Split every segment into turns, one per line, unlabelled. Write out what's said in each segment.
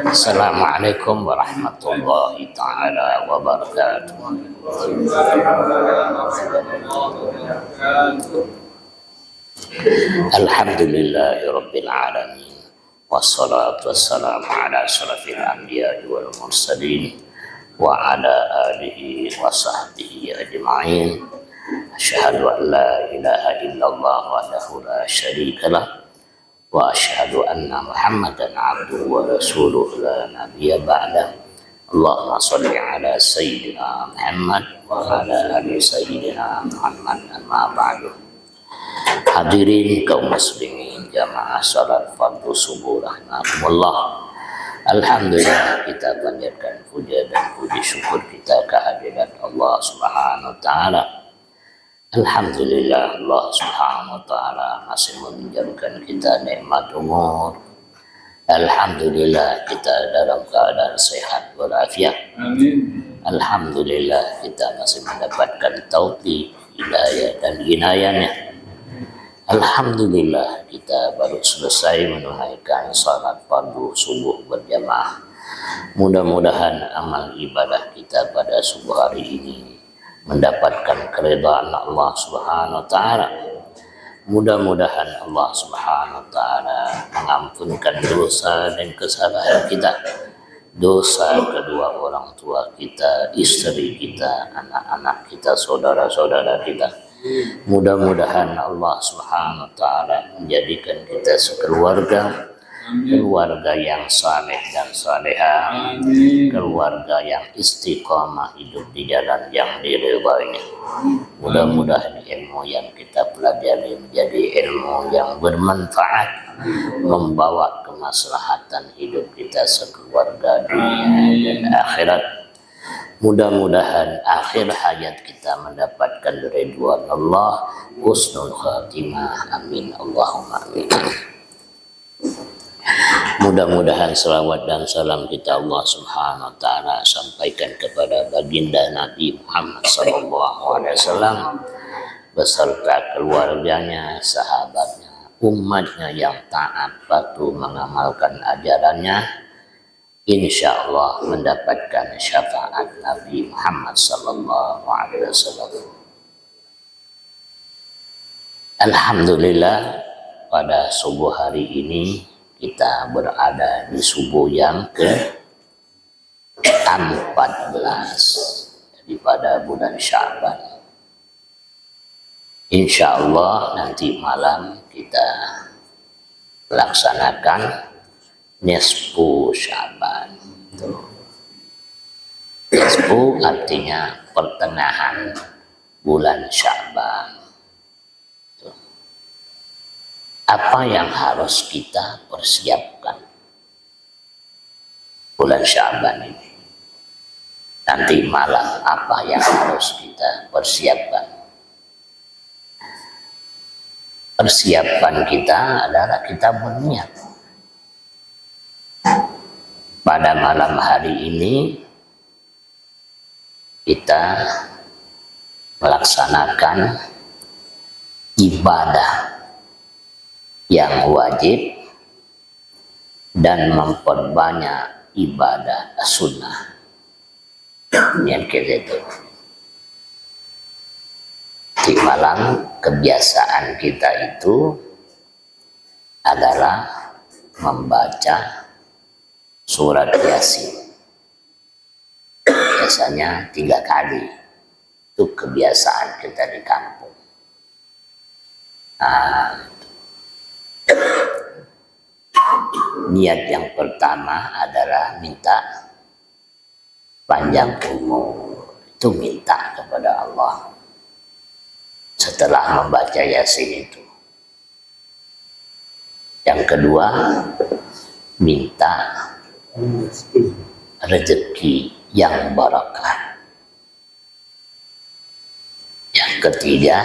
Assalamualaikum warahmatullahi ta'ala wabarakatuh. Alhamdulillahi rabbil alamin. Wassalatu wassalamu ala asyrafil anbiya'i wal mursalin wa ala alihi wa sahbihi ajma'in. Asyhadu an la ilaha illallah wahdahu la syarika lah wa asyhadu anna Muhammadan abduhu wa rasuluhu la nabiyya ba'dah. Allahumma shalli ala sayyidina Muhammad wa ala ali sayyidina Muhammad, amma ba'du. Hadirin kaum muslimin jamaah salat fardu subuh rahimakumullah. Alhamdulillah, kita panjatkan puja dan puji syukur kita kehadirat Allah Subhanahu wa taala. Alhamdulillah, Allah Subhanahu wa taala masih meminjamkan kita nikmat umur. Alhamdulillah, kita dalam keadaan sehat walafiat. Amin. Alhamdulillah, kita masih mendapatkan taufik, hidayah dan inayahnya. Alhamdulillah, kita baru selesai menunaikan salat fardu subuh berjamaah. Mudah-mudahan amal ibadah kita pada subuh hari ini mendapatkan keridhaan Allah Subhanahu wa taala. Mudah-mudahan Allah Subhanahu wa taala mengampunkan dosa dan kesalahan kita, dosa kedua orang tua kita, istri kita, anak-anak kita, saudara-saudara kita. Mudah-mudahan Allah Subhanahu wa taala menjadikan kita sekeluarga keluarga yang saleh dan salehah, keluarga yang istiqamah hidup di jalan yang diridhainya. Mudah-mudahan ilmu yang kita pelajari menjadi ilmu yang bermanfaat, membawa kemaslahatan hidup kita sekeluarga dunia dan akhirat. Mudah-mudahan akhir hayat kita mendapatkan ridwan Allah, husnul khatimah. Amin Allahumma amin. Mudah-mudahan selawat dan salam kita Allah Subhanahu wa taala sampaikan kepada baginda Nabi Muhammad sallallahu alaihi wasallam beserta keluarganya, sahabatnya, umatnya yang taat patuh mengamalkan ajarannya, insya Allah mendapatkan syafaat Nabi Muhammad sallallahu alaihi wasallam. Alhamdulillah, pada subuh hari ini kita berada di subuh yang ke-14 daripada bulan Sya'ban. Insya Allah nanti malam kita laksanakan nisfu Sya'ban. Nisfu artinya pertengahan bulan Sya'ban. Apa yang harus kita persiapkan bulan Sya'ban ini? Nanti malam apa yang harus kita persiapkan? Persiapan kita adalah kita berniat. Pada malam hari ini kita melaksanakan ibadah yang wajib dan memperbanyak ibadah sunnah. Yang itu di malam kebiasaan kita itu adalah membaca surat Yasin. Biasanya 3 kali. Itu kebiasaan kita di kampung. Niat yang pertama adalah minta panjang umur. Itu minta kepada Allah setelah membaca Yasin itu. Yang kedua, minta rezeki yang barakah. Yang ketiga,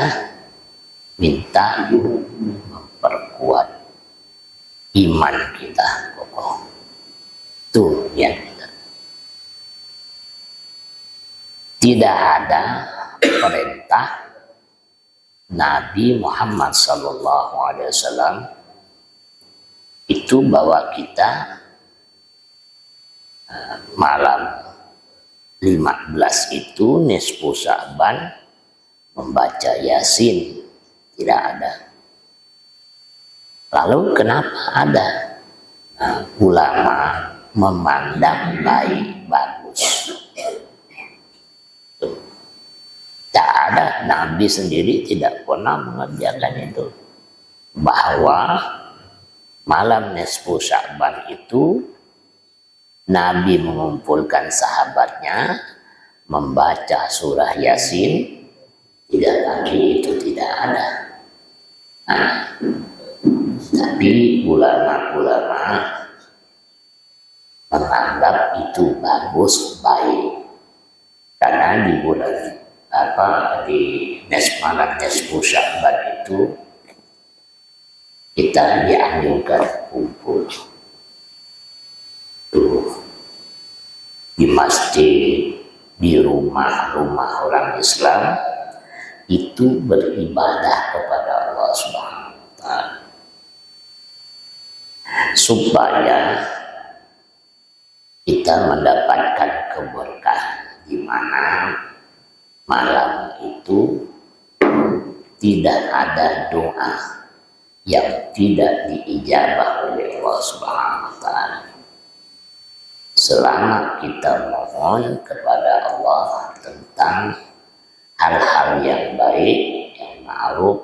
minta memperkuat iman kita kokoh. Itu yang kita. Tidak ada perintah Nabi Muhammad sallallahu alaihi wasallam itu bahwa kita malam 15 itu nisfu Sya'ban membaca Yasin tidak ada. Lalu kenapa ada? Ulama memandang baik, bagus. Tak ada, Nabi sendiri tidak pernah mengerjakan itu. Bahwa malam nisfu Sya'ban itu Nabi mengumpulkan sahabatnya membaca surah Yasin, tidak lagi, itu tidak ada. Tapi ulama-ulama menganggap itu bagus, baik, karena di bulan di malam nisfu Sya'ban itu kita dianjurkan kumpul di masjid, di rumah-rumah orang Islam, itu beribadah kepada Allah Subhanahu wa Ta'ala, supaya kita mendapatkan keberkahan, di mana malam itu tidak ada doa yang tidak diijabah oleh Allah Subhanahu wa Ta'ala. Selama kita mohon kepada Allah tentang hal-hal yang baik, yang ma'ruf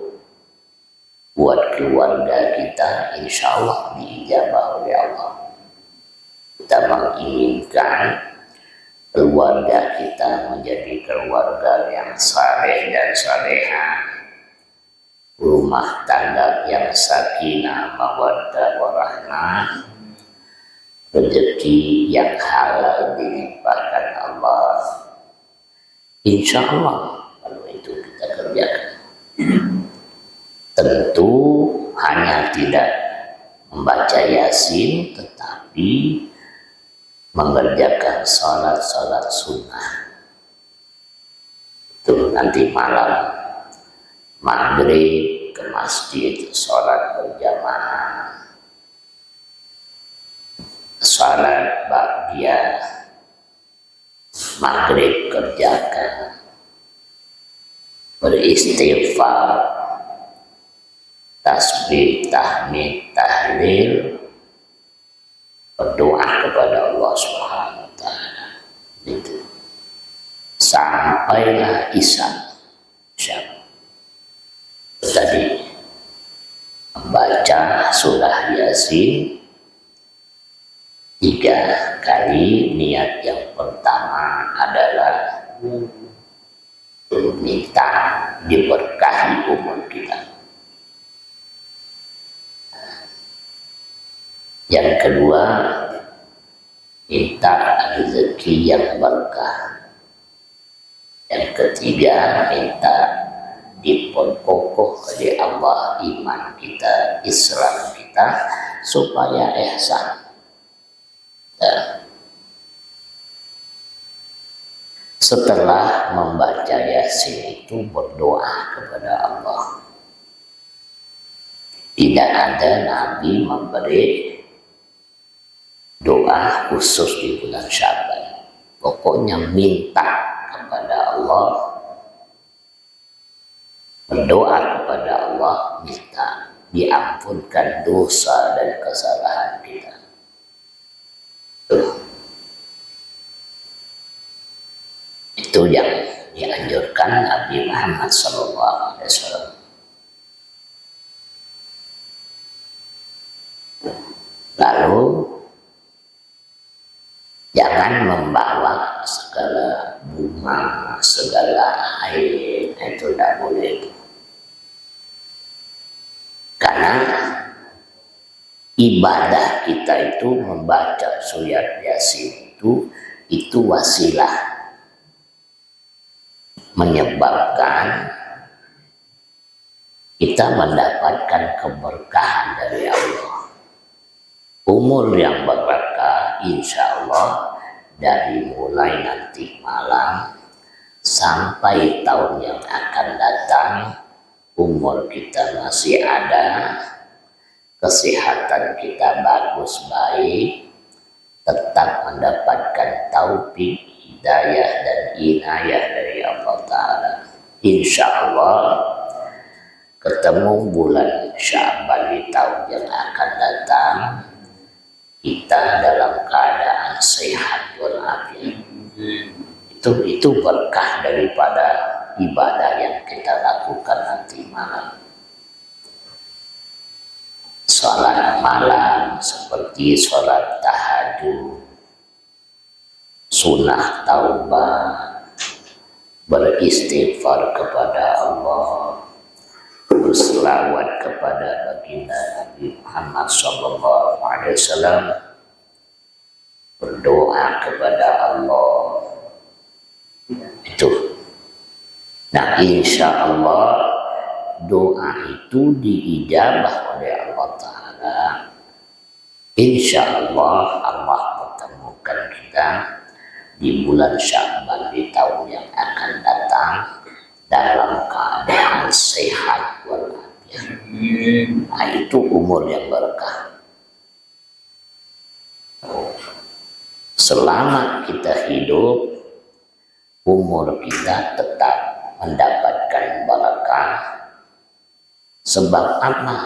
buat keluarga kita, insya Allah diijabah oleh Allah. Kita menginginkan keluarga kita menjadi keluarga yang saleh dan salehah, rumah tangga yang sakinah, mawaddah, warahmah, rezeki yang halal dilimpahkan Allah. Insya Allah kalau itu kita kerjakan. Tentu hanya tidak membaca Yasin, tetapi mengerjakan salat-salat sunnah. Itu nanti malam maghrib ke masjid, salat berjamaah, salat ba'diyah maghrib kerjakan, beristighfar, tasbih, tahmid, tahlil, berdoa kepada Allah Subhanahu wa Ta'ala. Itu sampailah isya. Tadi membaca surah Yasin 3 kali. Niat yang pertama adalah minta diberkahi umur kita. Yang kedua, minta rezeki yang berkah. Yang ketiga, minta diperkokoh oleh Allah iman kita, Islam kita, supaya ihsan. Setelah membaca Yasin itu berdoa kepada Allah. Tidak ada Nabi memberi doa khusus di bulan Sya'ban. Pokoknya minta kepada Allah, berdoa kepada Allah, minta diampunkan dosa dan kesalahan kita. Itu yang dianjurkan Nabi Muhammad SAW. Lalu jangan membawa segala bunga, segala air, itu tidak boleh. Karena ibadah kita itu membaca surat Yasin itu wasilah menyebabkan kita mendapatkan keberkahan dari Allah. Umur yang berkah insya Allah dari mulai nanti malam sampai tahun yang akan datang, umur kita masih ada, kesehatan kita bagus baik, tetap mendapatkan taufik, hidayah dan inayah dari Allah Ta'ala. Insya Allah ketemu bulan Sya'ban di tahun yang akan datang, kita dalam keadaan sehat walafiat. Itu berkah daripada ibadah yang kita lakukan nanti malam. Salat malam seperti salat tahajud, sunnah taubah, beristighfar kepada Allah, berselawat kepada baginda Nabi Muhammad SAW, berdoa kepada Allah. Itu. Nah, insya Allah doa itu diijabah oleh Allah Ta'ala. Insya Allah Allah pertemukan kita di bulan Sya'ban di tahun yang akan datang dalam keadaan sehat walafiat. Nah, itu umur yang berkah. Selama kita hidup, umur kita tetap mendapatkan berkah. Sebab apa?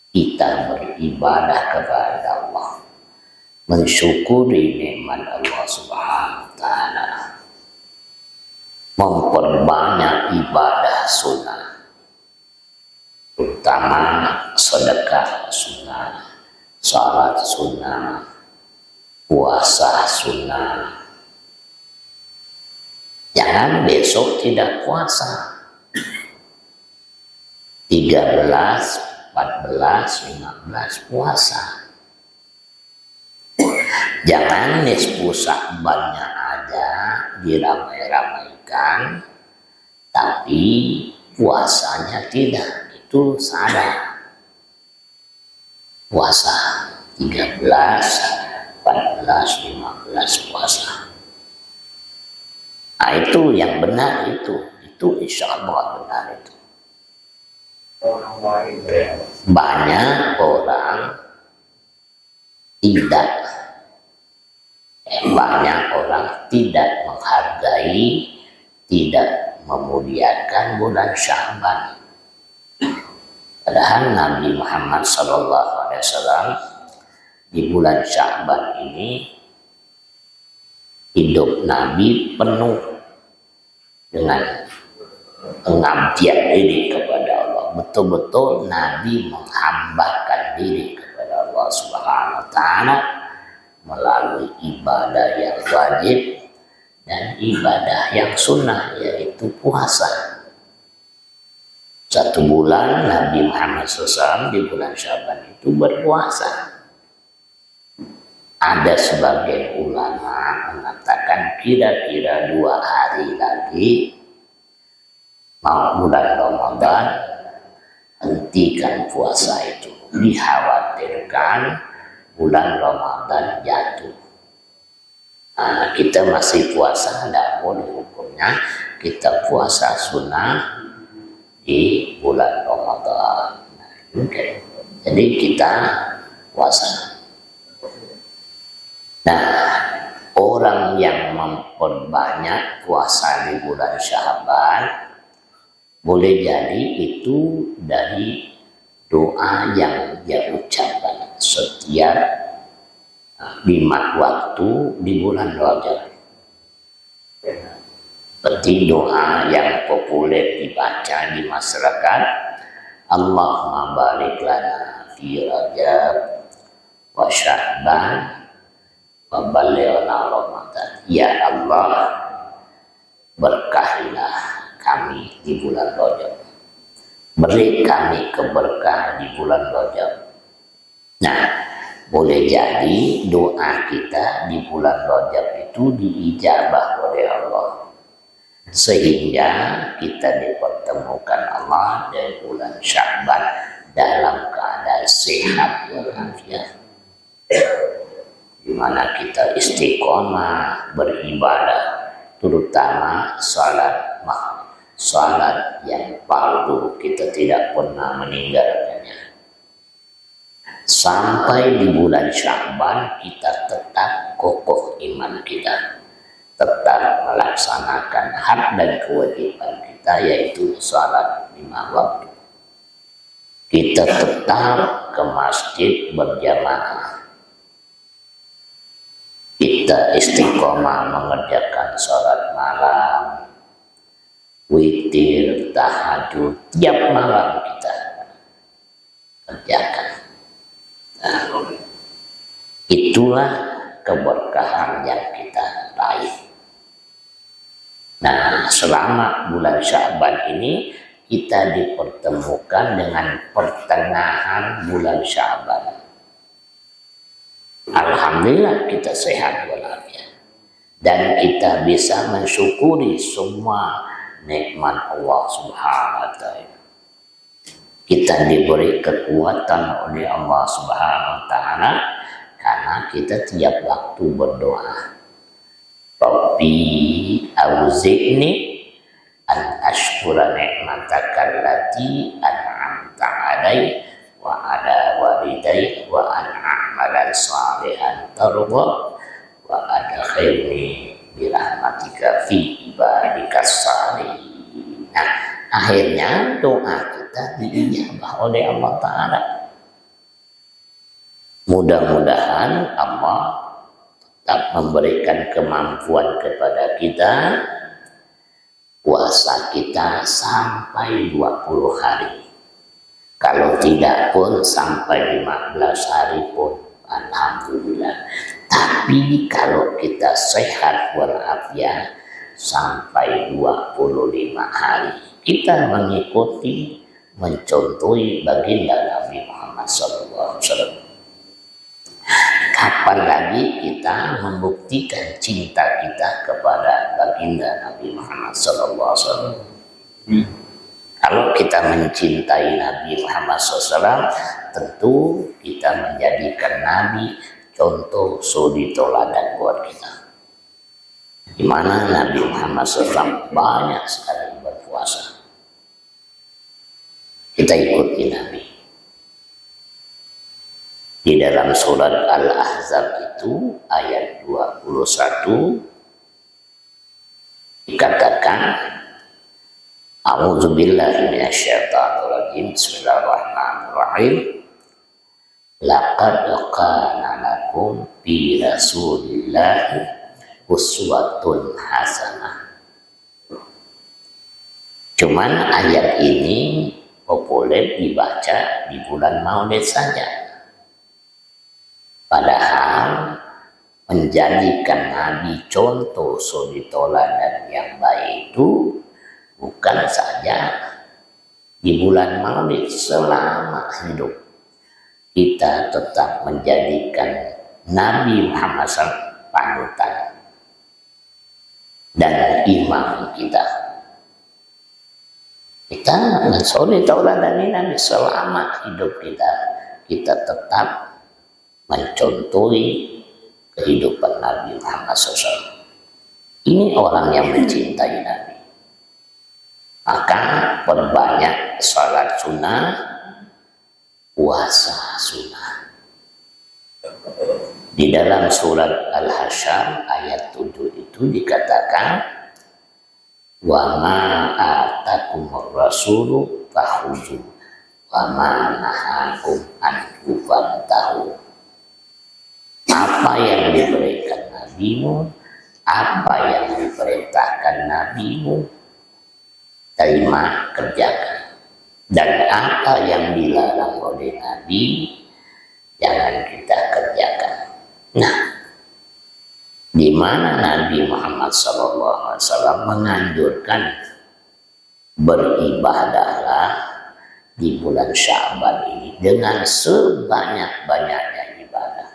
Kita beribadah kepada Allah, mensyukuri nikmat Allah Subhanahu wa Ta'ala, memperbanyak ibadah sunnah, terutama sedekah sunnah, salat sunnah, puasa sunnah. Jangan besok tidak puasa. 13, 14, 15 puasa. Jangan nisfu Sya'bannya ada diramai-ramaikan, tapi puasanya tidak. Itu salah. Puasa 13, 14, 15 puasa. Nah, itu yang benar itu insya Allah benar itu. Banyak orang tidak menghargai, tidak memuliakan bulan Sya'ban. Padahal Nabi Muhammad SAW di bulan Sya'ban ini hidup Nabi penuh dengan pengabdian diri kepada Allah. Betul-betul Nabi menghambakan diri kepada Allah Subhanahu wa Ta'ala melalui ibadah yang wajib dan ibadah yang sunnah, yaitu puasa. 1 bulan Nabi Muhammad SAW di bulan Sya'ban itu berpuasa. Ada sebagian ulama mengatakan kira-kira 2 hari lagi mau bulan Ramadan, hentikan puasa itu. Dikhawatirkan bulan Ramadan jatuh. Nah, kita masih puasa, tidak boleh hukumnya kita puasa sunnah di bulan Ramadan. Okay. Jadi kita puasa. Nah, orang yang memperbanyak puasa di bulan Sya'ban boleh jadi itu dari doa yang dia ucapkan setiap 5 waktu di bulan Rajab. Seperti doa yang populer dibaca di masyarakat, Allahumma barik lana fi Rajab wa Sya'ban wa ballighna Ramadan. Ya Allah, berkahilah kami di bulan Rajab, beri kami keberkahan di bulan Rajab. Nah, boleh jadi doa kita di bulan Rajab itu diijabah oleh Allah, sehingga kita dipertemukan Allah dari bulan Sya'ban dalam keadaan sehat walafiat, di mana kita istiqomah beribadah, terutama salat yang fardu kita tidak pernah meninggalkannya. Sampai di bulan Sya'ban kita tetap kokoh iman kita, tetap melaksanakan hak dan kewajiban kita, yaitu salat 5 waktu. Kita tetap ke masjid berjamaah. Kita istiqomah mengerjakan salat malam, witir, tahajud, tiap malam kita kerjakan. Nah, itulah keberkahan yang kita raih. Nah, selama bulan Sya'ban ini kita dipertemukan dengan pertengahan bulan Sya'ban. Alhamdulillah kita sehat walafiat dan kita bisa mensyukuri semua nikmat Allah Subhanahu wa Ta'ala. Kita diberi kekuatan oleh Allah Subhanahu wa Ta'ala karena kita tiap waktu berdoa, Rabbi auzi'ni an ashkura ni'mataka allati an'amta 'alai wa 'ala walidayya wa an a'mala shalihan tarda wa adkhilni bi rahmatika fi ibadikas shalihin. Nah, akhirnya doa kita diijabah oleh Allah Ta'ala. Mudah-mudahan Allah tetap memberikan kemampuan kepada kita, puasa kita sampai 20 hari. Kalau tidak pun sampai 15 hari pun, alhamdulillah. Tapi kalau kita sehat walafiat sampai 25 hari, kita mengikuti, mencontohi baginda Nabi Muhammad SAW. Kapan lagi kita membuktikan cinta kita kepada baginda Nabi Muhammad SAW? Kalau kita mencintai Nabi Muhammad SAW, tentu kita menjadikan Nabi contoh suri teladan buat kita. Di mana Nabi Muhammad SAW banyak sekali berpuasa. Kita ikuti Nabi. Di dalam surat Al-Ahzab itu ayat 21 dikatakan, A'udzubillahi minasyaitonirrajim. Bismillahirrahmanirrahim. Laqad kana lakum fi Rasulillahi uswatun hasanah. Cuman ayat ini populer dibaca di bulan Maulid saja. Padahal menjadikan Nabi contoh suri teladan yang baik itu bukan saja di bulan Maulid, selama hidup kita tetap menjadikan Nabi Muhammad SAW panutan dan imam kita. Kita mensuri teladan ini Nabi selama hidup kita. Kita tetap mencontohi kehidupan Nabi Muhammad SAW. Ini orang yang mencintai Nabi. Maka perbanyak salat sunnah, puasa sunnah. Di dalam surat Al-Hasyr ayat 7 itu dikatakan, wa ma atakumur rasulu fakhudhu wa ma nahakum anhu fantahu. Apa yang diberikan nabimu, apa yang diperintahkan nabimu, terima, kerjakan. Dan apa yang dilarang oleh Nabi, jangan kita kerjakan. Nah, di mana Nabi Muhammad SAW menganjurkan beribadahlah di bulan Sya'ban ini dengan sebanyak-banyaknya ibadah.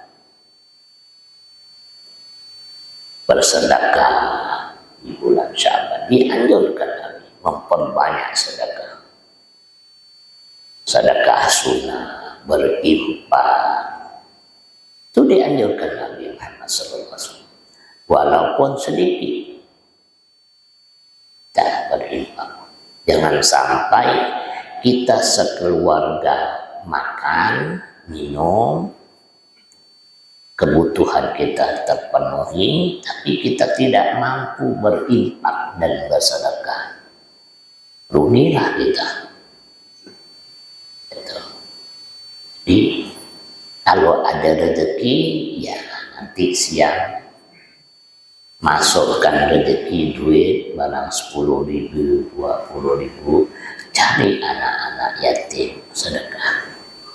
Bersedekah di bulan Sya'ban dianjurkan Nabi memperbanyak sedekah. Sedekah sunnah, berinfak, itu dianjurkan Nabi Muhammad SAW. Walaupun sedikit, kita berinfak. Jangan sampai kita sekeluarga makan minum, kebutuhan kita terpenuhi, tapi kita tidak mampu berinfak dan bersedekah, rugilah kita. Jadi kalau ada rezeki, ya nanti siang masukkan rezeki duit barang 10.000, 20.000, cari anak-anak yatim sedekah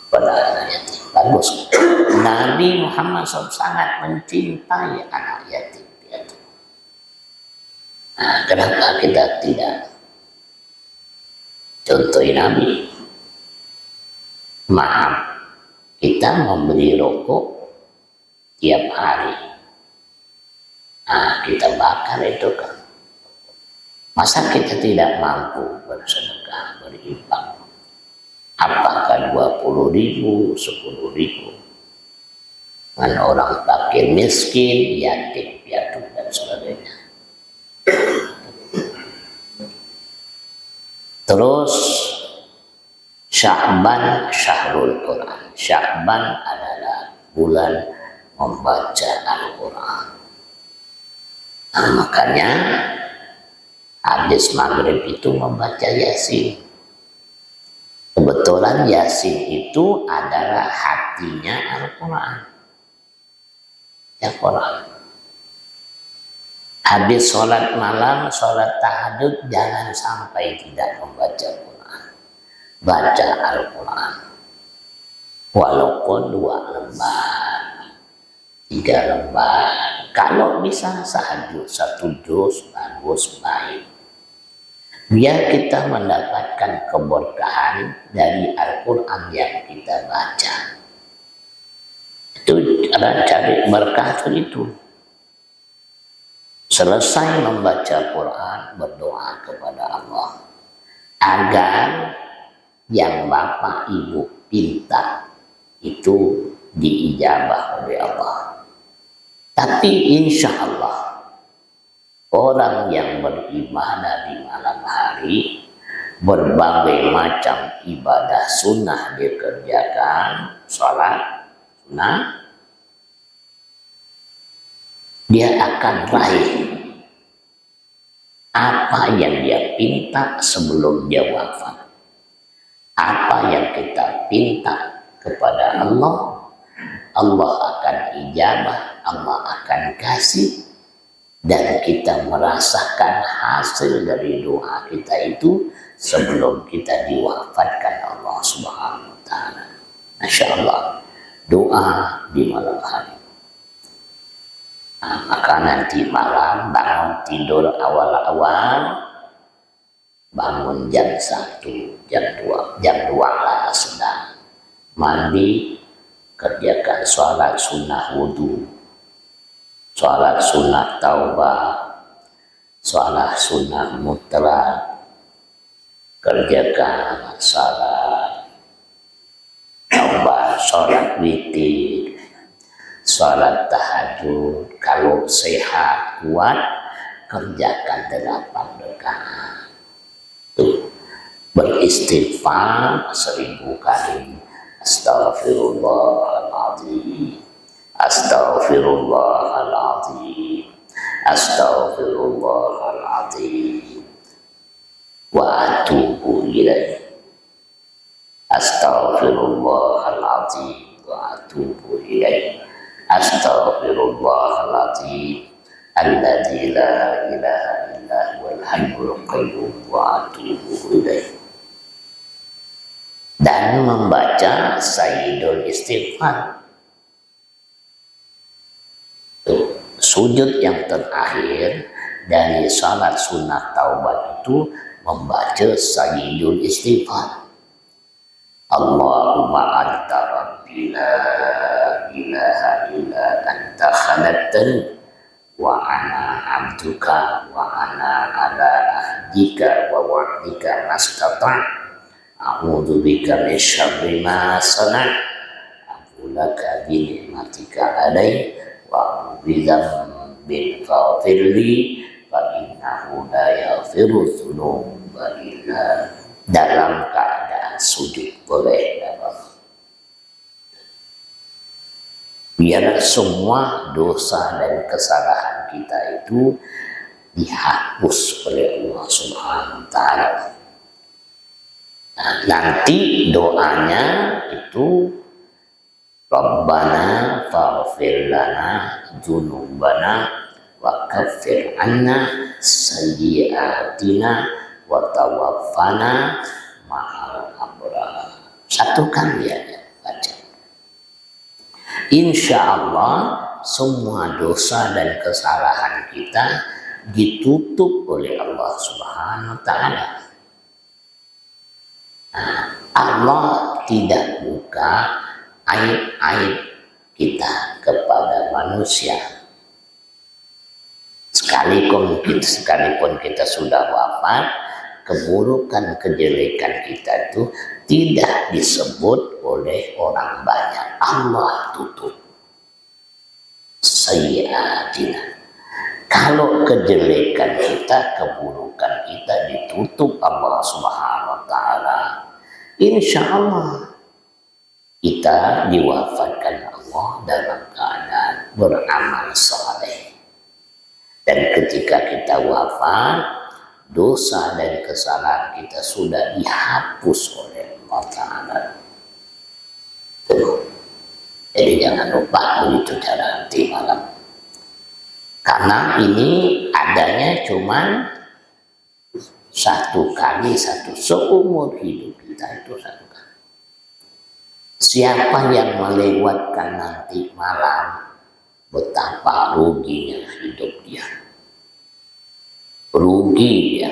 pada anak yatim. Bagus. Nabi Muhammad SAW sangat mencintai anak yatim piatu. Nah, kenapa kita tidak contohi Nabi? Maaf, kita membeli rokok tiap hari. Nah, kita bakar itu kan. Masa kita tidak mampu bersedekah, berinfak? Apakah 20.000, 10.000? Kan orang fakir miskin, yatim piatu dan sebagainya. Terus Sya'ban syahrul Quran. Sya'ban adalah bulan membaca Al-Quran. Nah, makanya habis maghrib itu membaca Yasin. Kebetulan Yasin itu adalah hatinya Al-Quran. Ya Quran. Habis sholat malam, sholat tahajud, jangan sampai tidak membaca Quran. Baca Al-Quran. Walaupun 2 lembar, 3 lembar. Kalau bisa sahajud 1 juz, bagus, baik. Biar kita mendapatkan keberkahan dari Al-Quran yang kita baca. Itu cara cari berkah itu. Selesai membaca Quran, berdoa kepada Allah agar yang bapak ibu pinta itu diijabah oleh Allah. Tapi insya Allah orang yang beribadah di malam hari, berbagai macam ibadah sunnah dikerjakan, sholat sunnah, dia akan raih apa yang dia pinta sebelum dia wafat. Apa yang kita pinta kepada Allah, Allah akan ijabah, Allah akan kasih, dan kita merasakan hasil dari doa kita itu sebelum kita diwafatkan Allah Subhanahu wa Ta'ala. Masya Allah, doa di malam hari. Nah, maka nanti malam bangun tidur awal-awal, bangun jam 1, jam 2 lah sedang mandi, kerjakan sholat sunnah wudhu, sholat sunnah taubah, sholat sunnah mutlak, kerjakan sholat taubah, sholat witir, sholat tahajud. Kalau sehat kuat, kerjakan 8 rakaat. Tuh, beristighfar 1000 kali. Astaghfirullahaladzim, astaghfirullahaladzim, astaghfirullahaladzim, wa atubu ilaih. Astaghfirullahaladzim wa atubu ilaih. Astaghfirullahaladzim alladzi la ilaha illa huwal hayyul qayyum wa atubu ilaih. Dan membaca Sayyidul Istighfar. Tuh, sujud yang terakhir dari salat sunnah taubat itu membaca Sayyidul Istighfar. Allahumma anta rabbi la ilaha illa anta khalaqtani wa ana abduka wa ana ala ahdika wa wa'dika mastata'. A'udzu bika min syarri ma sana'. Aku laka bi ni'matika alai wa bi dzambin faghfirli fa innahu la yaghfiru dzunuba illa. Dalam keadaan sujud boleh dalam. biar semua dosa dan kesalahan kita itu dihapus oleh Allah Subhanahu wa Ta'ala. Nah, nanti doanya itu Rabbana faghfir lana dzunubana wa kaffir anna sayyi'atina wa tawaffana ma'al abrar. Satu kali aja baca. Insya Allah semua dosa dan kesalahan kita ditutup oleh Allah Subhanahu wa Ta'ala. Nah, Allah tidak buka aib-aib kita kepada manusia. Sekalipun kita sudah wafat, keburukan kejelekan kita itu tidak disebut oleh orang banyak. Allah tutup. Sayyi'atina. Kalau kejelekan kita, keburukan kita ditutup Allah Subhanahu wa Ta'ala, insya Allah kita diwafatkan Allah dalam keadaan beramal saleh. Dan ketika kita wafat, dosa dan kesalahan kita sudah dihapus oleh Allah Ta'ala. Jadi jangan lupa begitu cara nanti malam. Karena ini adanya cuman satu kali, seumur hidup kita itu satu kali. Siapa yang melewatkan nanti malam, betapa ruginya hidup dia. Rugi dia.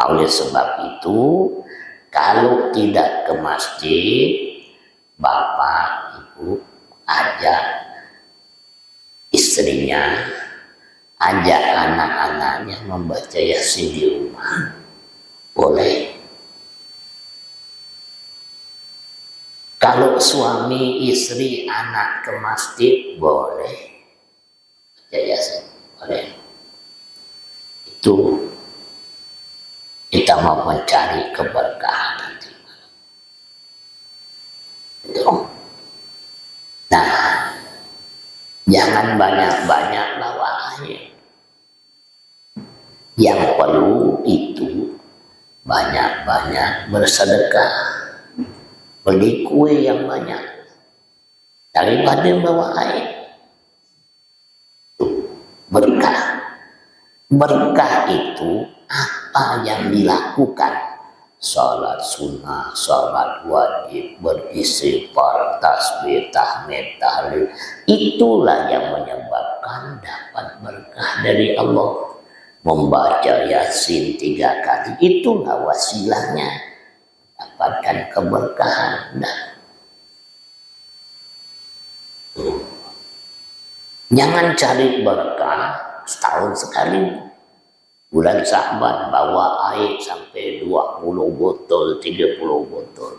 Oleh sebab itu, kalau tidak ke masjid, bapak, ibu, ajak istrinya, ajak anak-anaknya membaca Yasin di rumah. Boleh. Kalau suami, istri, anak ke masjid, boleh. Baca Yasin, boleh. Itu kita mau mencari keberkahan nanti. Itu. Nah, jangan banyak-banyak bawa air. Yang perlu itu banyak-banyak bersedekah, beli kue yang banyak daripada bawa air. Berkah. Berkah itu apa yang dilakukan, salat sunnah, salat wajib, beristighfar, tasbih, tahmid, tahlil, itulah yang menyebabkan dapat berkah dari Allah. Membaca Yasin 3 kali, itulah wasilahnya dapatkan keberkahan. Jangan cari berkah setahun sekali. Bulan Sya'ban bawa air sampai 20 botol, 30 botol.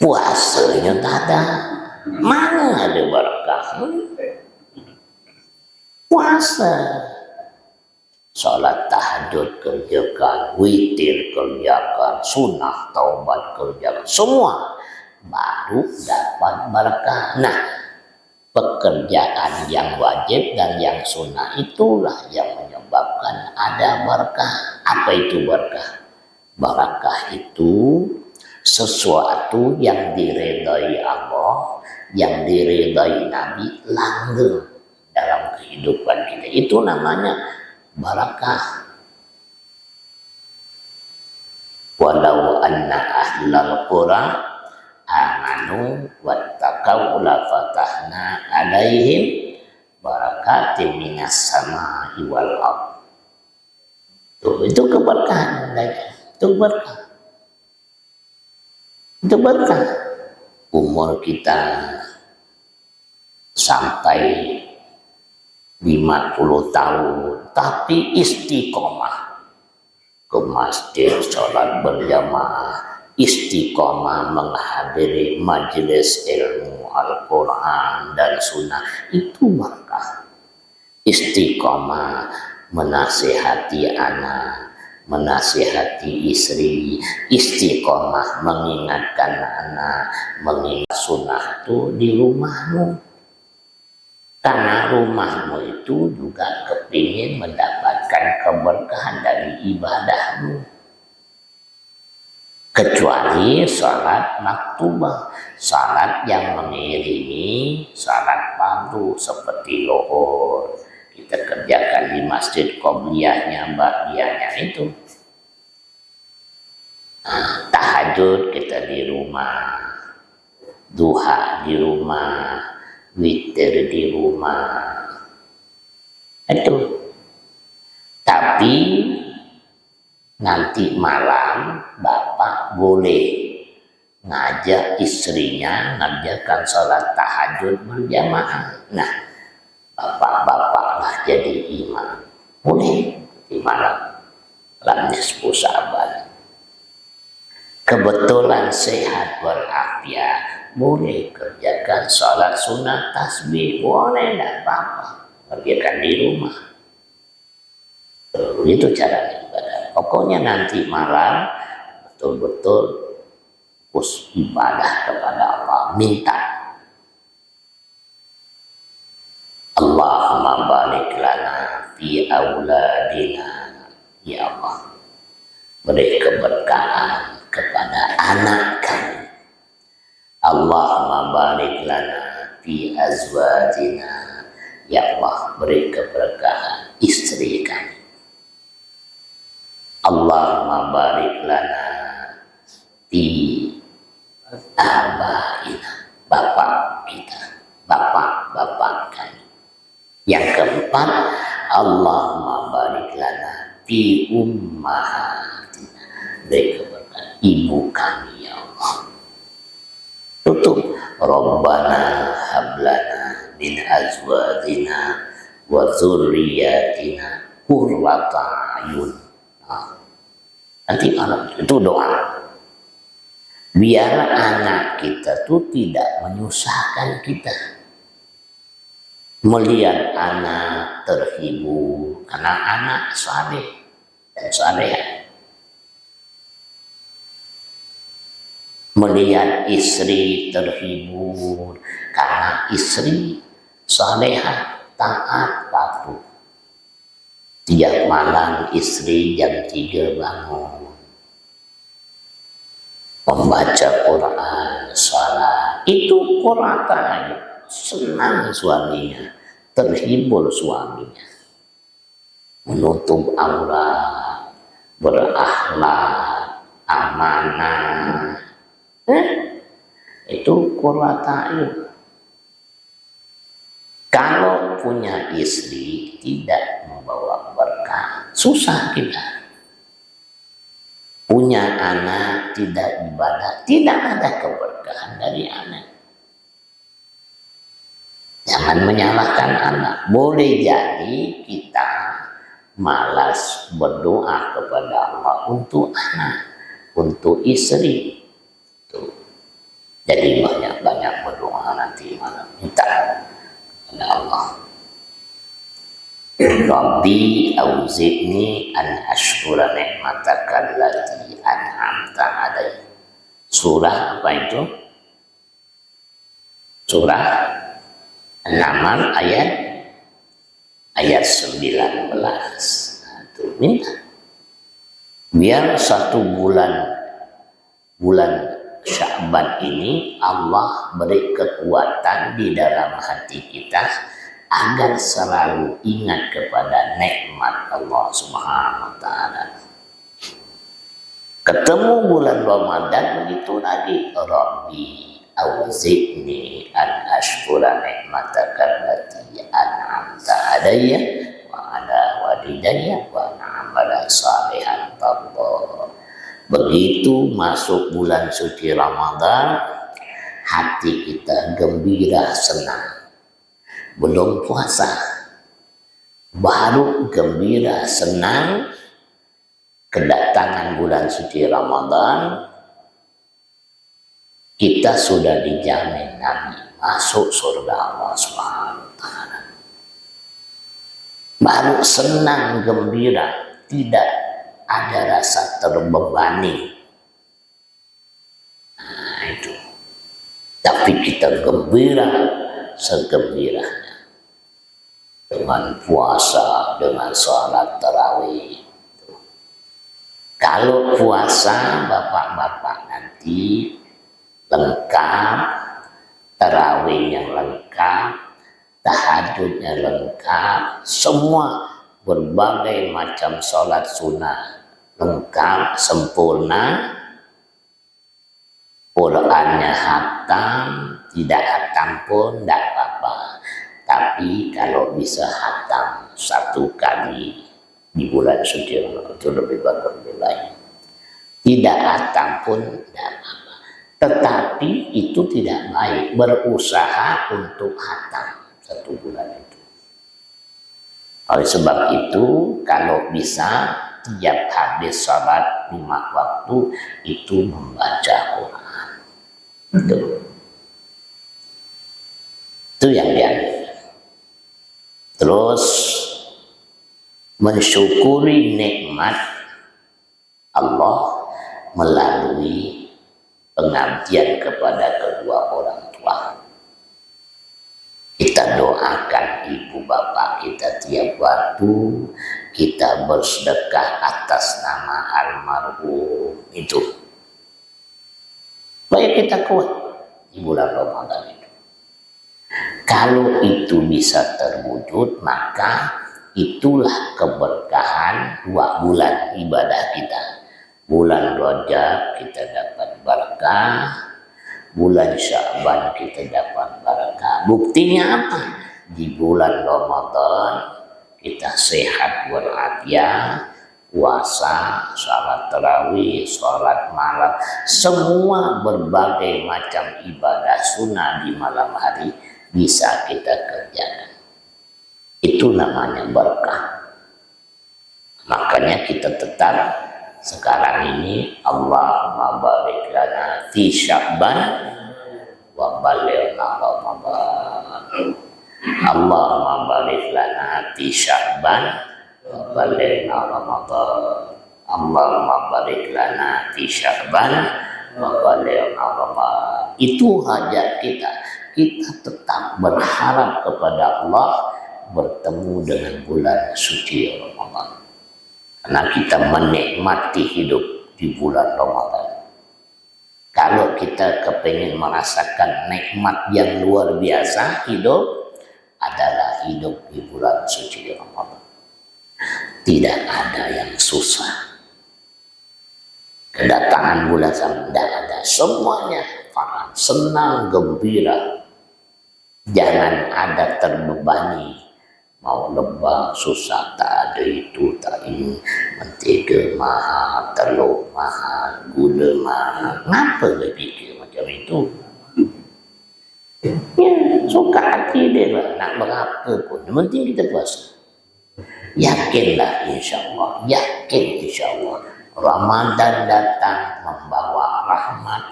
Puasanya tak ada. Mana ada berkah? Puasa. Salat tahajud kerjakan, witir kerjakan, sunnah taubat kerjakan. Semua baru dapat berkah. Nah, pekerjaan yang wajib dan yang sunnah itulah yang menyebabkan ada berkah. Apa itu berkah? Barakah itu sesuatu yang diridai Allah, yang diridai Nabi, langgeng dalam kehidupan kita. Itu namanya barakah. Walau anna ahlal qura amanu wattaqau la fatahna alaihim barakatim minas samai wal ardh. Itu keberkahan. Itu berkah. Itu berkah. Umur kita sampai 50 tahun tapi istiqomah ke masjid, sholat berjamaah, istiqomah menghadiri majelis ilmu Al-Quran dan Sunnah, itu berkah. Istiqomah menasihati anak, menasihati istri, istiqomah mengingatkan anak, mengingat sunnah itu di rumahmu. Karena rumahmu itu juga kepingin mendapatkan keberkahan dari ibadahmu. Kecuali salat maktubah, salat yang mengiringi salat fardu seperti lohor. Kita kerjakan di masjid qobliyahnya, ba'diyahnya itu. Nah, tahajud kita di rumah, duha di rumah, witir di rumah. Itu. Tapi nanti malam bapak boleh ngajak istrinya ngerjakan sholat tahajud berjamaah. Nah, bapak-bapaklah jadi imam. Boleh di malam nisfu Sya'ban. Kebetulan sehat walafiat, boleh kerjakan sholat sunat tasbih, boleh, tidak apa-apa, kerjakan di rumah. Itu cara ibadah. Pokoknya nanti malam betul-betul fokus ibadah kepada Allah, minta. Allahumma barik lana fi auladina, ya Allah, beri keberkahan kepada anak kami. Allahumma barik lana fi azwajina, ya Allah, beri keberkahan istri kami. Allahumma barik lana fi abaina, bapak kita, bapak-bapak kami. Yang keempat, Allahumma barik lana fi ummahatina, beri keberkahan ibu kami, ya Allah. Tutup. Rabbana hablana min azwajina wa dzurriyyatina qurrata a'yun. Nanti malam itu doa. Biar anak kita tuh tidak menyusahkan kita. Melihat anak terhibur karena anak saleh dan salehah. Melihat istri terhibur karena istri salehah, taat, patuh. Tiap malam istri jam 3 bangun, membaca Quran, salat. Itu Quran, senang suaminya, terhibur suaminya. Menutup aurat, berakhlak, amanah. Itu Quran. Kalau punya istri tidak membawa berkah, susah kita. Punya anak tidak ibadah, tidak ada keberkahan dari anak. Jangan menyalahkan anak. Boleh jadi kita malas berdoa kepada Allah untuk anak, untuk istri. Tuh. Jadi banyak-banyak berdoa nanti malam, minta kepada Allah. Rabbi auzi'ni an ashkura ni'mataka allati an'amta alayya. Surah apa itu? Surah An-Naml ayat 19. Itu minta. Biar satu bulan Sya'ban ini Allah beri kekuatan di dalam hati kita agar selalu ingat kepada nikmat Allah Subhanahu wa taala. Ketemu bulan Ramadan begitu lagi, Rabbi auzi'ni an ashkura ni'mataka allati an'amta alayya wa ala walidayya wa na'amala salihan tarda. Begitu masuk bulan suci Ramadan, hati kita gembira, senang. Belum puasa, baru gembira, senang kedatangan bulan suci Ramadan, kita sudah dijamin Nabi masuk surga Allah Subhanahu wa taala. Baru senang gembira, tidak ada rasa terbebani. Nah, itu. Tapi kita gembira segembiranya dengan puasa, dengan sholat tarawih. Kalau puasa bapak-bapak nanti lengkap, tarawihnya lengkap, tahajudnya lengkap, semua berbagai macam sholat sunnah lengkap, sempurna, Qurannya hatam, tidak hatam pun tidak apa-apa. Tapi kalau bisa hatam 1 kali di bulan suci itu lebih bagus, lebih baik. Tidak hatam pun tidak apa-apa. Tetapi itu tidak baik, berusaha untuk hatam 1 bulan itu. Oleh sebab itu, kalau bisa tiap habis salat 5 waktu itu membaca Quran. Itu yang dianjurkan. Terus mensyukuri nikmat Allah melalui pengabdian kepada kedua orang tua. Kita doakan ibu bapak kita tiap waktu, kita bersedekah atas nama almarhum itu. Supaya kita kuat di bulan Ramadan itu. Kalau itu bisa terwujud, maka itulah keberkahan 2 bulan ibadah kita. Bulan Rajab kita dapat berkah, bulan Sya'ban kita dapat berkah. Buktinya apa? Di bulan Ramadan kita sehat walafiat, puasa, sholat tarawih, sholat malam, semua berbagai macam ibadah sunnah di malam hari bisa kita kerjakan. Itu namanya berkah. Makanya kita tetap sekarang ini Allahumma barik lana fi Sya'ban wa ballighna Ramadan. Allahumma barik lana fi Sya'ban wa ballighna Ramadan. Allahumma barik lana fi Sya'ban wa ballighna Ramadan. Itu hajat kita. Kita tetap berharap kepada Allah bertemu dengan bulan suci Ramadan. Karena kita menikmati hidup di bulan Ramadan. Kalau kita kepingin merasakan nikmat yang luar biasa, hidup adalah hidup di bulan suci Ramadan. Tidak ada yang susah. Kedatangan bulan Ramadan tidak ada, semuanya farah, senang, gembira. Jangan ada terbebani. Mau lebah susah, tak ada itu, tak ini, mentega mahal, telur mahal, gula mahal. Kenapa dia fikir macam itu? Ya, suka hati dia lah, nak berapa pun. Yang penting kita puasa. Yakinlah insyaAllah, yakin insyaAllah. Ramadan datang membawa rahmat,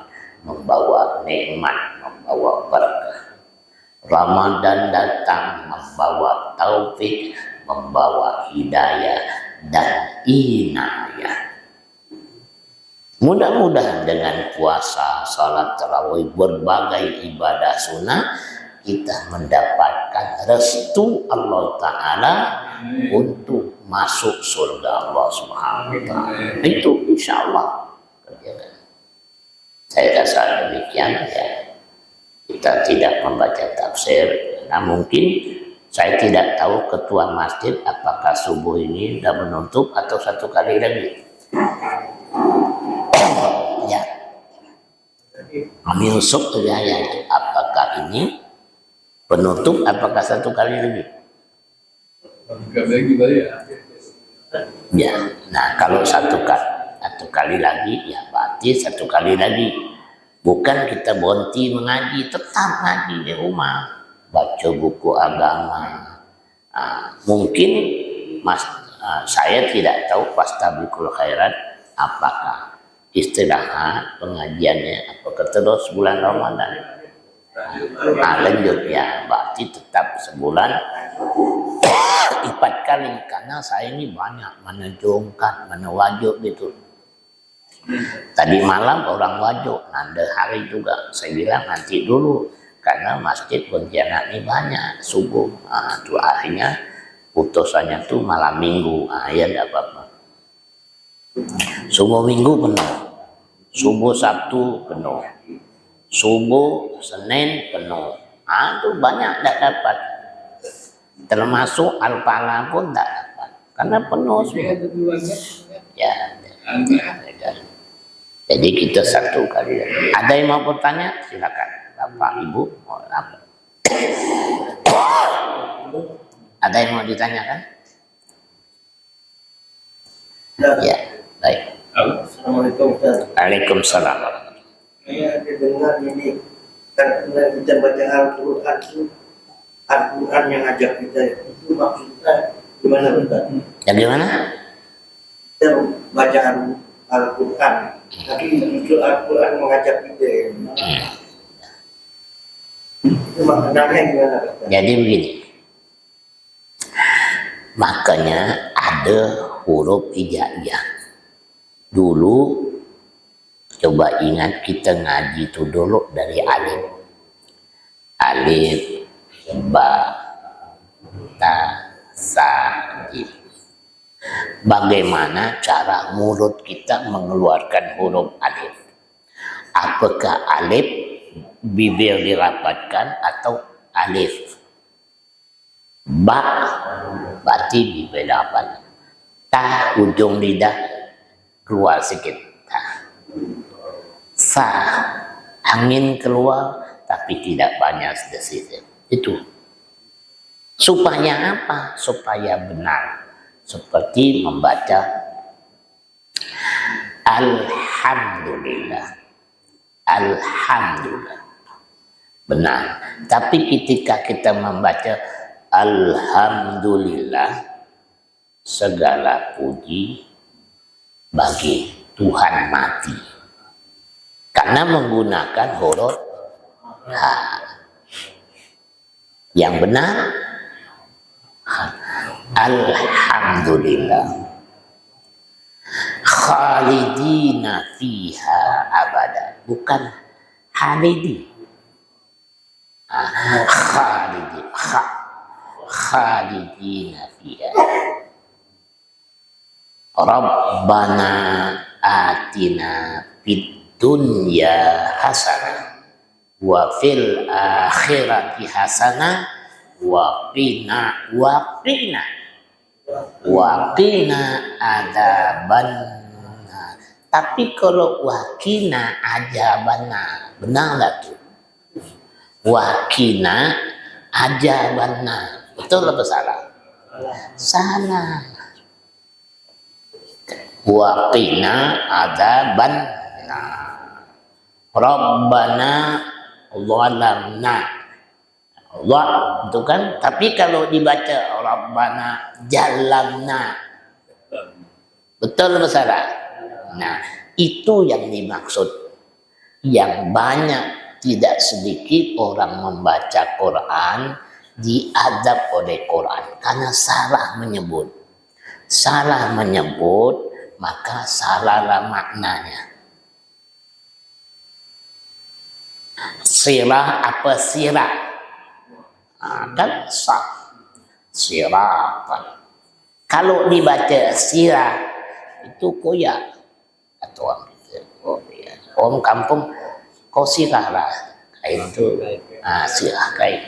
membawa nikmat, membawa berkah. Ramadan datang membawa taufik, membawa hidayah dan inayah. Mudah-mudahan dengan puasa, salat tarawih, berbagai ibadah sunnah, kita mendapatkan restu Allah Ta'ala untuk masuk surga Allah Subhanahu wa Ta'ala. Itu insya Allah. Saya rasa demikian ya. Kita tidak membaca tafsir, karena mungkin saya tidak tahu ketua masjid apakah subuh ini sudah menutup atau 1 kali lagi. Ya, Kami Yusuf ya, apakah ini penutup apakah 1 kali lagi? Ya, nah kalau 1 kali lagi ya berarti 1 kali lagi. Bukan kita berhenti mengaji, tetap ngaji di rumah, baca buku agama. Mungkin saya tidak tahu fastabiqul khairat apakah istirahat pengajiannya apakah terus bulan Ramadan. Lanjut ya, berarti tetap sebulan Kenapa 4 kali? Karena saya ini banyak mana jongkat, mana wajib gitu. Tadi malam orang wajib, nanda hari juga. Saya bilang nanti dulu, karena masjid Pontianak ini banyak subuh. Itu akhirnya putusannya tuh malam minggu. Ya enggak apa-apa. Subuh minggu penuh, subuh Sabtu penuh, subuh Senin penuh. Itu banyak tidak dapat. Termasuk Al-Falah pun tidak dapat karena penuh semua. Ya. Jadi kita satu kali. Ada yang mau bertanya? Silakan, Bapak Ibu. Mau apa? Ada yang mau ditanyakan? Ya, baik.
Assalamualaikum Ustaz.
Waalaikumsalam.
Saya dengar ini kan kita baca Al-Quran yang ngajak kita itu maksudnya gimana Ustaz?
Ya gimana?
Kita baca Al-Quran, tapi justru Al-Quran mengajak kita. Itu maknanya gimana Ustaz?
Jadi begini. Makanya ada huruf hijaiyah. Dulu coba ingat kita ngaji itu dulu dari alif. Alif, ba, ta, sa, jim. Bagaimana cara mulut kita mengeluarkan huruf alif? Apakah alif bibir dirapatkan atau alif? Ba berarti bibir dapat. Ta ujung lidah keluar sedikit. Sa angin keluar tapi tidak banyak sedikit. Itu. Supaya apa? Supaya benar. Seperti membaca Alhamdulillah. Alhamdulillah. Benar. Tapi ketika kita membaca Alhamdulillah, segala puji bagi Tuhan mati. Karena menggunakan huruf H. Yang benar Alhamdulillah. Khalidina fiha abada. Bukan Halidi. Khalidi. Khalidina fiha. Rabbana atina fid dunya hasanah wa fil akhirati hasanah wa qina adzabannar. Tapi kalau waqina adzabannar, benar enggak tuh? Waqina adzabannar. Betul atau salah? Salah. Waqina adzabannar. Rabbana zalamna. Allah itu kan, tapi kalau dibaca Rabbana jalamna, betul atau salah? Nah, itu yang dimaksud. Yang banyak tidak sedikit orang membaca Quran diadab oleh Quran karena salah menyebut. Salah menyebut, maka salahlah maknanya. Sirah apa sirah? Kan sah. Sirah. Kalau dibaca sirah itu koyak atau orang itu. Om kampung kau sirah lah. Kain itu sirah kain.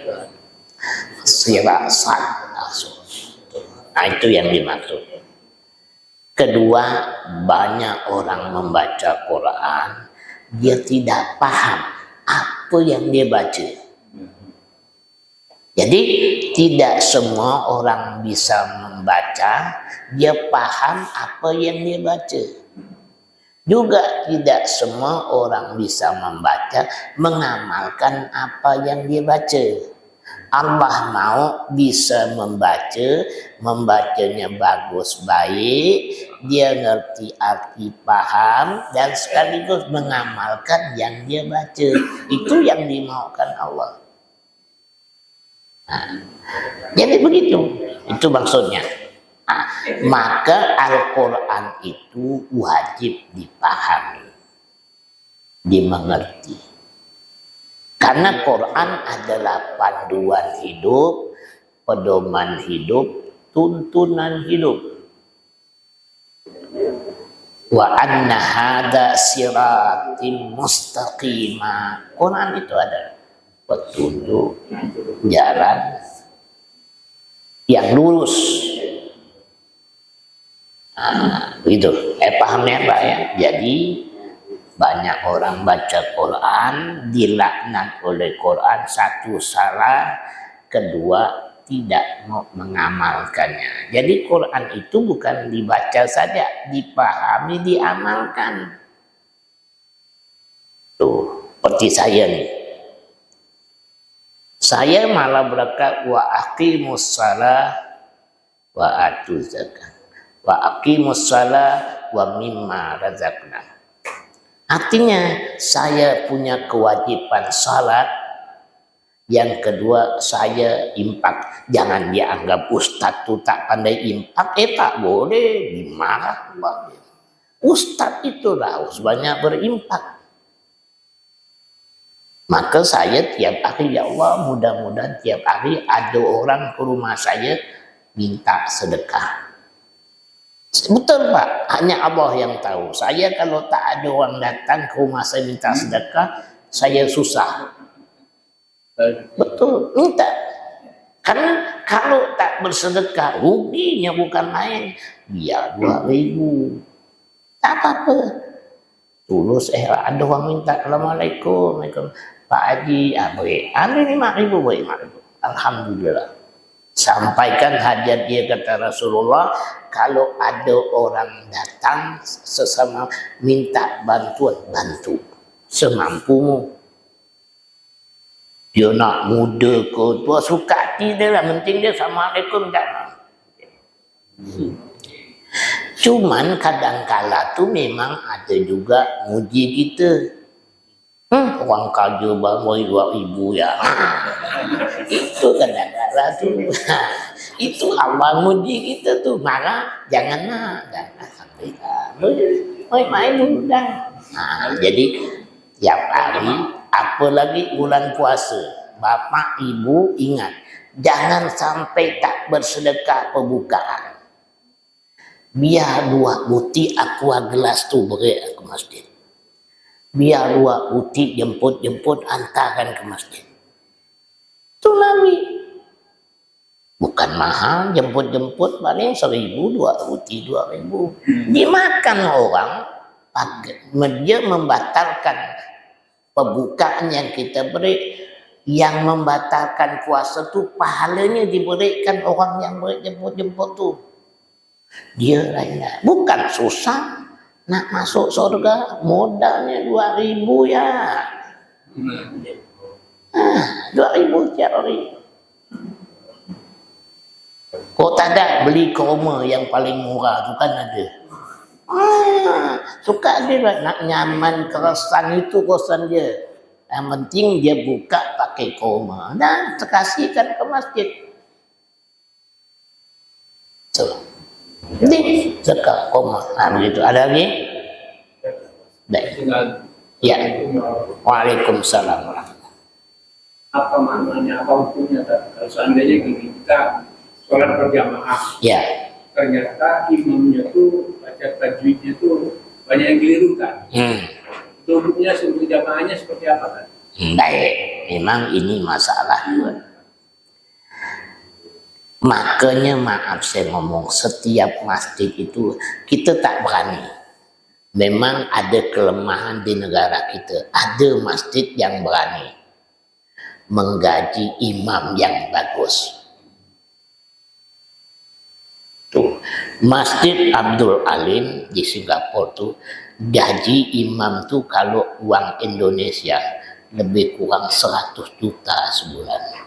Sirah sah. Itu yang dimaksud. Kedua, banyak orang membaca Quran, dia tidak paham apa yang dia baca. Jadi tidak semua orang bisa membaca, dia paham apa yang dia baca. Juga tidak semua orang bisa membaca, mengamalkan apa yang dia baca. Allah mau bisa membaca, membacanya bagus baik, dia ngerti arti paham dan sekaligus mengamalkan yang dia baca. Itu yang dimaukan Allah. Nah, jadi begitu. Itu maksudnya. Nah, maka Al-Quran itu wajib dipahami, dimengerti. Karena Quran adalah panduan hidup, pedoman hidup, tuntunan hidup. Wa anna hada siratim mustaqima. Quran itu ada petunjuk jalan yang lurus. Nah, begitu. Paham ya Pak ya? Jadi banyak orang baca Quran dilaknat oleh Quran, satu salah, kedua tidak mau mengamalkannya. Jadi Quran itu bukan dibaca saja, dipahami, diamalkan. Tuh, seperti saya nih. Saya malah berkata wa aqimus shalah wa atuz zakat. Wa aqimus shalah wa mimma razaqna. Artinya saya punya kewajiban salat. Yang kedua saya impak. Jangan dianggap ustadz tuh tak pandai impak. Tak boleh, dimarah. Ustadz itu harus banyak berimpak. Maka saya tiap hari, ya Allah, mudah-mudahan tiap hari ada orang ke rumah saya minta sedekah. Betul Pak, hanya Allah yang tahu. Saya kalau tak ada orang datang ke rumah saya minta sedekah, saya susah. Betul, minta. Karena kalau tak bersedekah, ruginya bukan main. Biar 2.000, tak apa-apa. Tulus, ada orang minta, Assalamualaikum, Pak Haji, boleh. Ada 5.000, boleh 5.000. Alhamdulillah. Sampaikan hajat dia, kata Rasulullah, kalau ada orang datang sesama minta bantuan, bantu semampumu. Dia nak muda ke tua, suka hati dia lah, penting dia Assalamualaikum tak. Cuman kadang-kala tu memang ada juga muji kita. Orang kerja beri 2.000 ya. Itu kadang-kala tu. Itu Allah muji kita tu. Marah, jangan sampaikan. Main dulu dah. Jadi tiap hari, apalagi bulan puasa, bapak ibu ingat, jangan sampai tak bersedekah pembukaan. Biar 2 buti aqua gelas tu beri ke masjid. Biar 2 buti jemput hantarkan ke masjid. Itu Nabi. Bukan mahal, jemput paling 1.000, 2 buti 2.000. Dimakan orang, dia membatalkan pembukaan yang kita beri. Yang membatalkan puasa tu pahalanya diberikan orang yang beri jemput tu. Dia lainnya, bukan susah. Nak masuk surga modalnya 2.000 ya. 2.000 tiap hari. Kok tak ada beli kurma yang paling murah tu kan ada. Suka dia nak nyaman keresan itu kosan dia. Yang penting dia buka pakai kurma dan terkasihkan ke masjid. Ini zakat kurma. Begitu. Ada lagi? Baik. Ya. Waalaikumsalam.
Apa maknanya, apa hukumnya? Kalau seandainya gini, kita sholat berjamaah. Ya. Ternyata imamnya tuh baca tajwidnya tuh banyak yang keliru kan. Hukumnya seluruh jamaahnya seperti apa kan?
Baik. Memang ini masalah juga. Makanya maaf saya ngomong, setiap masjid itu kita tak berani. Memang ada kelemahan di negara kita. Ada masjid yang berani menggaji imam yang bagus. Tuh, Masjid Abdul Alim di Singapura tuh gaji imam tuh kalau uang Indonesia lebih kurang 100 juta sebulan.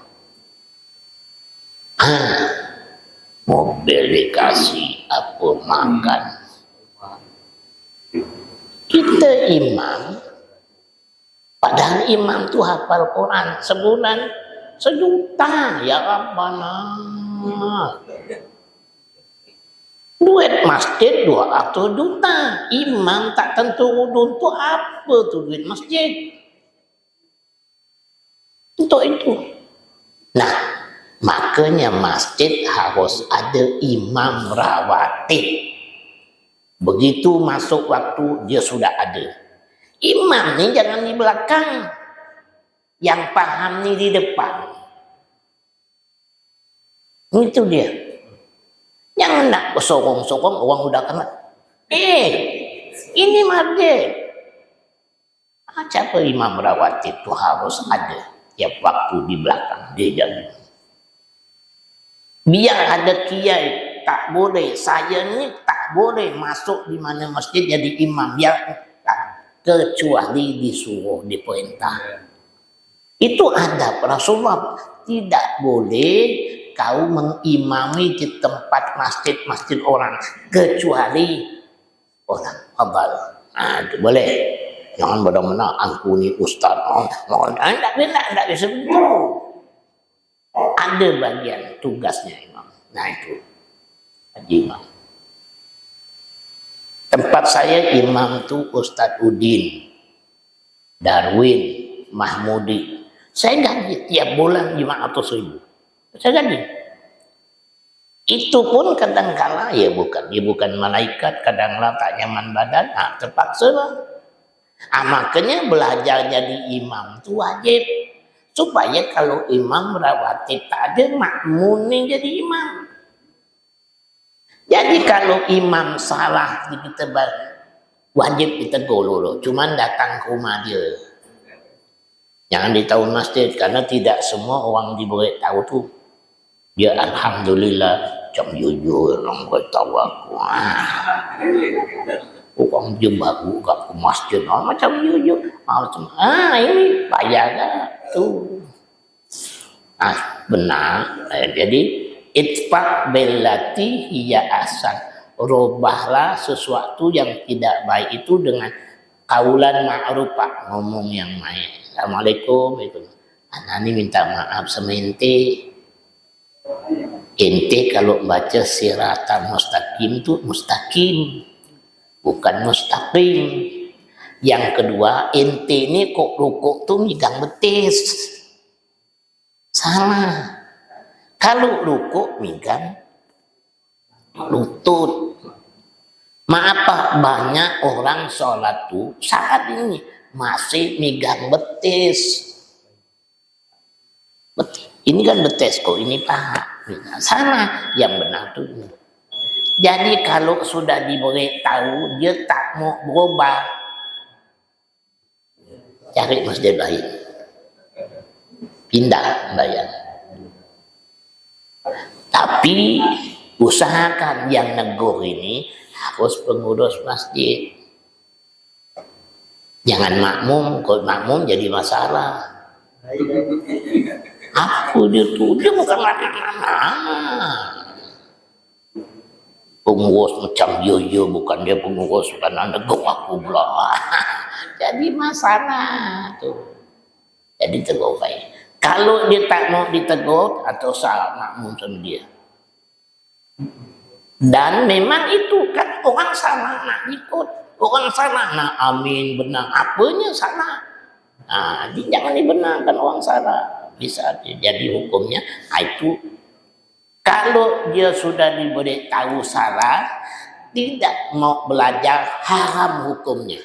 Mobil dikasih, apa makan. Kita imam, padahal imam tuh hafal Quran sebulan 1 juta. Ya Rabbana, Duit masjid 200 juta. Imam tak tentu untuk apa tuh duit masjid. Untuk itu. Nah, makanya masjid harus ada imam rawatib. Begitu masuk waktu dia sudah ada. Imam nih jangan di belakang. Yang paham nih di depan. Itu dia. Jangan nak sokong-sokong orang udah kena. Ini masjid. Siapa imam rawatib itu harus ada. Tiap waktu di belakang dia jadi. Biar ada kiai tak boleh. Saya ni tak boleh masuk di mana masjid jadi imam. Biar kecuali disuruh, diperintah. Itu adab Rasulullah. Tidak boleh kau mengimami di tempat masjid-masjid orang kecuali orang fadal. Itu boleh. Jangan benar-benar aku ni ustaz. Tak bisa begitu. Ada bagian tugasnya imam. Nah itu haji imam. Tempat saya imam tu Ustaz Udin, Darwin, Mahmudi. Saya gaji tiap bulan 500.000. Saya gaji. Itu pun kadang-kala bukan malaikat, kadang-kala tak nyaman badan, terpaksa lah. Makanya belajar jadi imam itu wajib. Supaya kalau imam rawatib tak ada, makmum yang jadi imam. Jadi kalau imam salah kita wajib ditegur dulu. Cuman datang ke rumah dia. Jangan di tahun masjid karena tidak semua orang diberi tahu tu. Dia alhamdulillah jam jujur orang beritahu aku. Orang dia baru kat masjid macam jujur. Ini payah kan tu. Benar. Jadi itfa billati hiya ahsan. Robahlah sesuatu yang tidak baik itu dengan kaulan ma'ruf, ngomong yang baik. Assalamualaikum itu. Anak ini minta maaf sama ente. Ente kalau baca siratan mustaqim itu mustaqim, bukan mustaqim. Yang kedua, ente ini kok rukuk tuh megang betis. Salah. Kalau rukuk megang lutut. Maaf Pak, banyak orang sholat tuh saat ini masih megang betis. Ini kan betis kok, ini paha. Salah, yang benar tuh ini. Jadi kalau sudah diberi tahu, dia tak mau berubah. Cari masjid lain. Pindah bayar. Tapi usahakan yang negur ini harus pengurus masjid. Jangan makmum, kalau makmum jadi masalah. Aku dia bukan mana-mana. Pengurus macam yo bukan dia pengurus, bukan negur aku pula. Jadi masalah tuh. Jadi tegur baik. Kalau dia tak mau ditegur atau salah makmum sama dia. Dan memang itu kan orang salah nak ikut, orang salah nak amin benar, apanya salah. Jangan dibenarkan orang salah. Bisa jadi hukumnya itu kalau dia sudah diberi tahu salah, tidak mau belajar, haram hukumnya.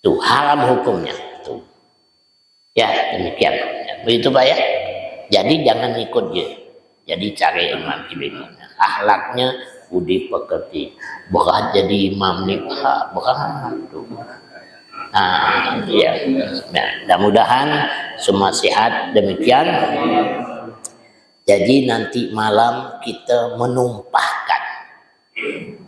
Tuh haram hukumnya. Tuh. Ya demikian. Begitu Pak ya. Jadi jangan ikut dia. Jadi cari imam imamnya. Akhlaknya budi pekerti. Berat jadi imam nih berat. Ya. Nah, mudah-mudahan semua sehat demikian. Jadi nanti malam kita menumpahkan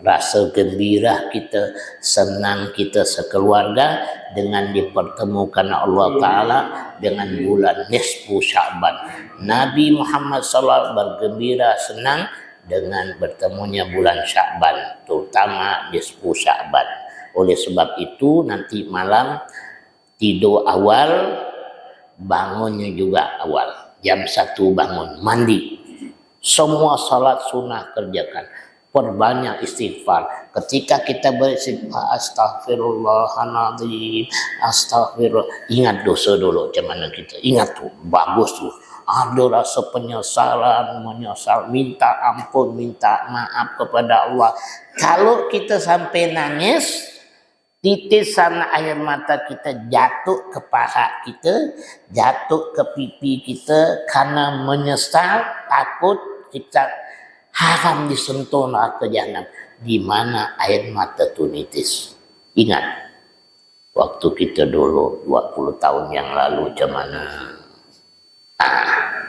rasa gembira kita, senang kita sekeluarga dengan dipertemukan Allah Ta'ala dengan bulan nisfu Sya'ban. Nabi Muhammad SAW bergembira senang dengan bertemunya bulan Sya'ban, terutama nisfu Sya'ban. Oleh sebab itu nanti malam tidur awal, bangunnya juga awal. jam 1 bangun, mandi. Semua salat sunnah kerjakan. Perbanyak istighfar. Ketika kita beristighfar, astagfirullahaladzim, astagfirullah. Ingat dosa dulu, macam mana kita. Ingat tuh, bagus tuh. Ada rasa penyesalan, menyesal, minta ampun, minta maaf kepada Allah. Kalau kita sampai nangis, titisan air mata kita jatuh ke paha kita, jatuh ke pipi kita karena menyesal, takut kita haram disentuh neraka jahanam. Di mana air mata itu nitis. Ingat, waktu kita dulu 20 tahun yang lalu macam mana.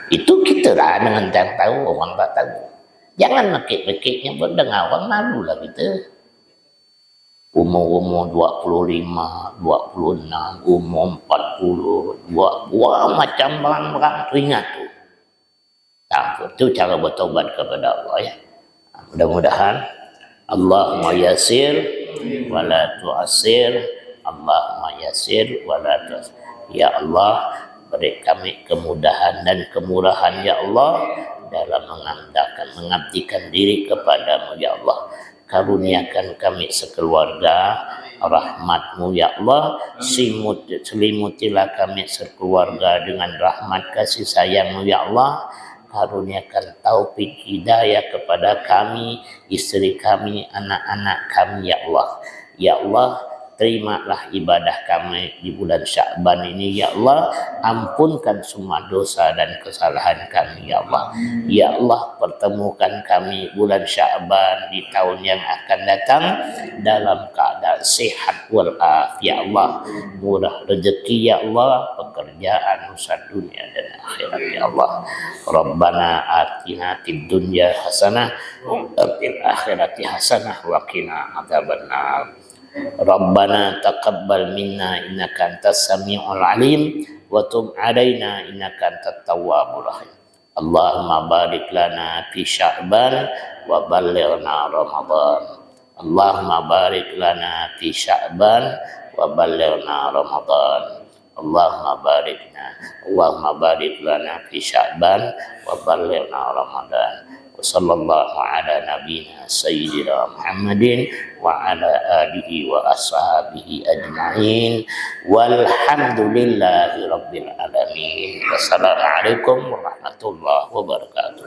Itu kita lah dengan yang tahu, orang tak tahu. Jangan mekik-mekiknya berdengar orang malu lah kita. Umur 25, 26, umur 40, buat macam barang-barang tu ingat tu. Itu cara bertaubat kepada Allah ya. Mudah-mudahan Allahumma yasir wa la tu'asir, Allahumma yasir wa la tu'asir. Ya Allah, beri kami kemudahan dan kemurahan ya Allah dalam mengabdikan diri kepadamu ya Allah. Karuniakan kami sekeluarga rahmat-Mu ya Allah. Selimutilah kami sekeluarga dengan rahmat kasih sayang-Mu ya Allah. Karuniakan taufik hidayah kepada kami, istri kami, anak-anak kami ya Allah. Ya Allah, terimalah ibadah kami di bulan Sya'ban ini ya Allah. Ampunkan semua dosa dan kesalahan kami ya Allah. Ya Allah, pertemukan kami bulan Sya'ban di tahun yang akan datang dalam keadaan sehat walafiat ya Allah. Murah rezeki ya Allah, pekerjaan usaha dunia dan akhirat ya Allah. Rabbana atina fid dunya hasanah wa fil akhirati hasanah wa qina adzabannar. Rabbana taqabbal minna innaka antas samiul alim wa tub alaina innaka antat tawwabur rahim. Allahumma barik lana fi Sya'ban wa ballighna Ramadan. Allahumma barik lana fi Sya'ban wa ballighna Ramadan. Allahumma barik lana fi Sya'ban wa ballighna Ramadan. وصلى الله على نبينا سيدنا محمد وعلى آله وأصحابه أجمعين والحمد لله رب العالمين والسلام عليكم ورحمة الله وبركاته.